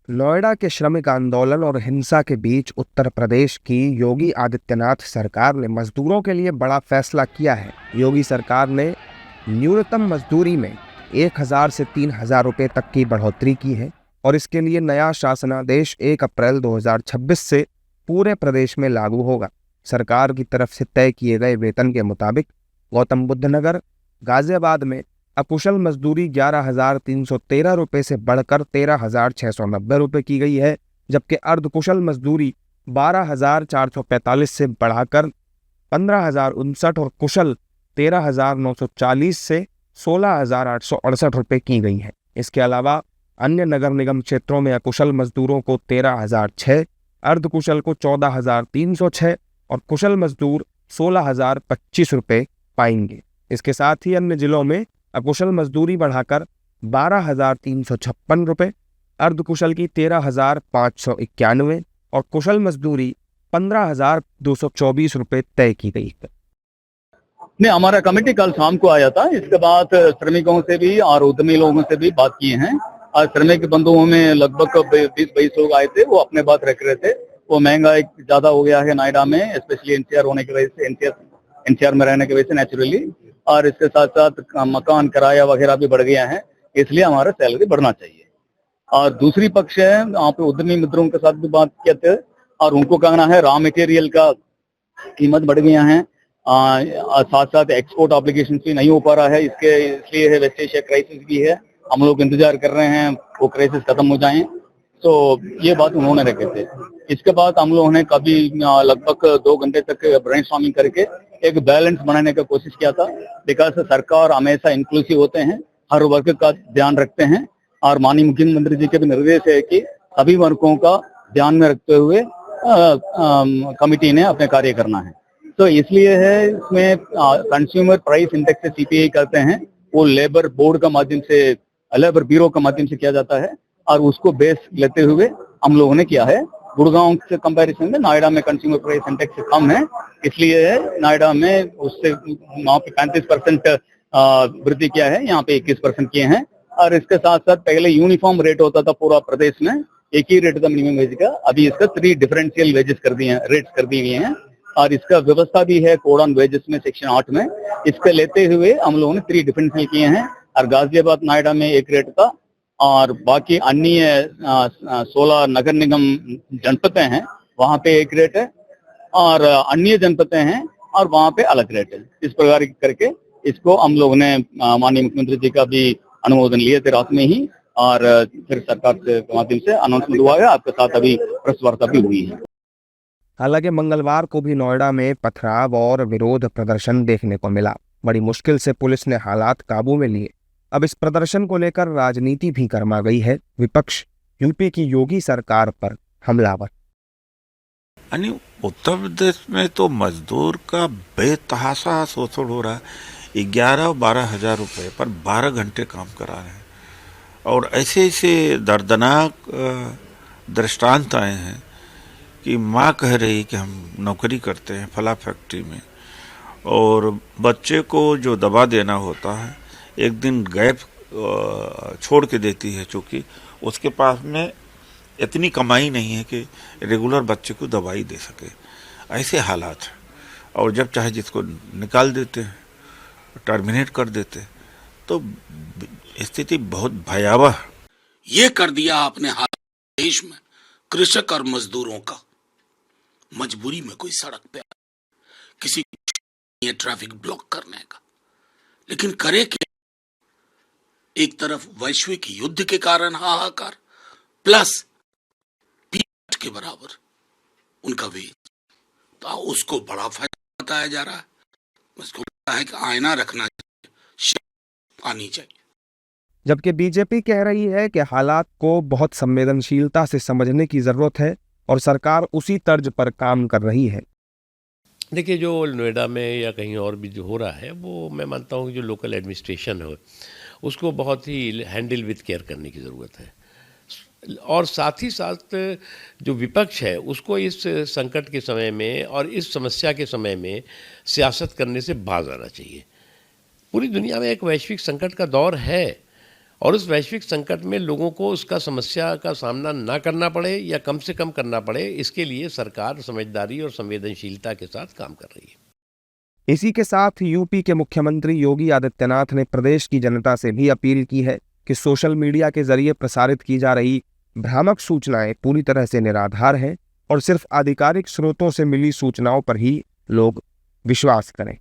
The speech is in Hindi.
नोएडा के श्रमिक आंदोलन और हिंसा के बीच उत्तर प्रदेश की योगी आदित्यनाथ सरकार ने मजदूरों के लिए बड़ा फैसला किया है। योगी सरकार ने न्यूनतम मजदूरी में 1,000 से 3,000 रुपये तक की बढ़ोतरी की है और इसके लिए नया शासनादेश 1 अप्रैल 2026 से पूरे प्रदेश में लागू होगा। सरकार की तरफ से तय किए गए वेतन के मुताबिक गौतम बुद्ध नगर, गाजियाबाद में अकुशल मजदूरी 11,313 रुपये से बढ़कर 13,690 रुपये की गई है, जबकि अर्धकुशल मजदूरी 12,445 से बढ़ाकर 15,059 और कुशल 13,940 से 16,868 रुपये की गई है। इसके अलावा अन्य नगर निगम क्षेत्रों में अकुशल मजदूरों को 13,006, अर्धकुशल को 14,306 और कुशल मजदूर 16,025 रुपये पाएंगे। इसके साथ ही अन्य जिलों में अकुशल मजदूरी बढ़ाकर 12,356 रुपये, अर्धकुशल की 13,591 और कुशल मजदूरी 15,224 रुपये तय की गई है। नहीं, हमारा कमेटी कल शाम को आया था। इसके बाद श्रमिकों से भी और उद्यमी लोगों से भी बात किए हैं और श्रमिक बंधुओं में लगभग 20-22 लोग आए थे। वो अपने बात रख रहे थे। वो महंगाई ज्यादा हो गया है नोएडा में, स्पेशली एनसीआर होने की वजह से, एनसीआर में रहने की वजह से नेचुरली, और इसके साथ साथ मकान किराया वगैरह भी बढ़ गया है, इसलिए हमारा सैलरी बढ़ना चाहिए। और दूसरी पक्ष है, वहाँ पे उद्यमी मित्रों के साथ भी बात किए थे और उनको कहना है रॉ मटेरियल का कीमत बढ़ गया है, साथ साथ एक्सपोर्ट एप्लीकेशन भी नहीं हो पा रहा है, इसलिए है वेस्ट एशिया क्राइसिस भी है। हम लोग इंतजार कर रहे हैं वो क्राइसिस खत्म हो जाए। तो ये बात उन्होंने रखे थे। इसके बाद हम लोगों ने कभी लगभग 2 घंटे तक ब्रेनस्टॉर्मिंग करके एक बैलेंस बनाने का कोशिश किया था। बिकॉज सरकार हमेशा इंक्लूसिव होते हैं, हर वर्ग का ध्यान रखते हैं और माननीय मुख्यमंत्री जी के भी निर्देश है कि सभी वर्गों का ध्यान में रखते हुए कमिटी ने अपने कार्य करना है। तो इसलिए है इसमें कंज्यूमर प्राइस इंडेक्स से सीपीआई करते हैं, वो लेबर बोर्ड का माध्यम से, लेबर ब्यूरो का माध्यम से किया जाता है और उसको बेस लेते हुए हम लोगों ने किया है। गुड़गांव से कंपैरिजन में नोएडा में कंज्यूमर प्राइस इंडेक्स कम है, इसलिए नोएडा में उससे वहाँ पे 35% वृद्धि किया है, यहाँ पे 21% किए हैं। और इसके साथ साथ पहले यूनिफॉर्म रेट होता था पूरा प्रदेश में, एक ही रेट था मिनिमम वेज का, अभी इसका 3 डिफरेंशियल वेजेस कर दिए हैं, रेट्स कर दिए गए हैं। और इसका व्यवस्था भी है कोड ऑन वेजेस में सेक्शन 8 में। इसके लेते हुए हम लोगों ने 3 डिफरेंशियल किए हैं और गाजियाबाद नोएडा में एक रेट था और बाकी अन्य 16 नगर निगम जनपदें हैं, वहां पे एक रेट है और अन्य जनपदें हैं और वहां पे अलग रेट है। इस प्रकार करके इसको हम लोगों ने माननीय मुख्यमंत्री जी का भी अनुमोदन लिए थे रात में ही और फिर सरकार के माध्यम से अनाउंसमेंट हुआ है। आपके साथ अभी प्रेस वार्ता भी हुई है। हालांकि मंगलवार को भी नोएडा में पथराव और विरोध प्रदर्शन देखने को मिला। बड़ी मुश्किल से पुलिस ने हालात काबू में लिए। अब इस प्रदर्शन को लेकर राजनीति भी गर्मा गई है। विपक्ष यूपी की योगी सरकार पर हमलावर। यानी उत्तर प्रदेश में तो मजदूर का बेतहाशा शोषण हो रहा है। 11-12 हजार रुपये पर 12 घंटे काम करा रहे हैं और ऐसे ऐसे दर्दनाक दृष्टांत आए हैं कि माँ कह रही कि हम नौकरी करते हैं फला फैक्ट्री में और बच्चे को जो दवा देना होता है एक दिन गैप छोड़ के देती है, चूँकि उसके पास में इतनी कमाई नहीं है कि रेगुलर बच्चे को दवाई दे सके। ऐसे हालात हैं और जब चाहे जिसको निकाल देते हैं, टर्मिनेट कर देते हैं। तो स्थिति बहुत भयावह। ये कर दिया आपने हाल देश में कृषक और मजदूरों का। मजबूरी में कोई सड़क पे किसी को ट्रैफिक ब्लॉक करने का, लेकिन करे क्या? एक तरफ वैश्विक युद्ध के कारण हाहाकार, प्लस पीठ के बराबर उनका वेज, तो उसको बड़ा फायदा बताया जा रहा है। उसको लगता है कि आईना रखना चाहिए, आनी चाहिए। जबकि बीजेपी कह रही है कि हालात को बहुत संवेदनशीलता से समझने की जरूरत है और सरकार उसी तर्ज पर काम कर रही है। देखिए, जो नोएडा में या कहीं और भी जो हो रहा है, वो मैं मानता हूँ कि जो लोकल एडमिनिस्ट्रेशन है उसको बहुत ही हैंडल विथ केयर करने की ज़रूरत है और साथ ही साथ जो विपक्ष है उसको इस संकट के समय में और इस समस्या के समय में सियासत करने से बाज आना चाहिए। पूरी दुनिया में एक वैश्विक संकट का दौर है और उस वैश्विक संकट में लोगों को उसका समस्या का सामना ना करना पड़े या कम से कम करना पड़े, इसके लिए सरकार समझदारी और संवेदनशीलता के साथ काम कर रही है। इसी के साथ यूपी के मुख्यमंत्री योगी आदित्यनाथ ने प्रदेश की जनता से भी अपील की है कि सोशल मीडिया के जरिए प्रसारित की जा रही भ्रामक सूचनाएं पूरी तरह से निराधार हैं और सिर्फ आधिकारिक स्रोतों से मिली सूचनाओं पर ही लोग विश्वास करें।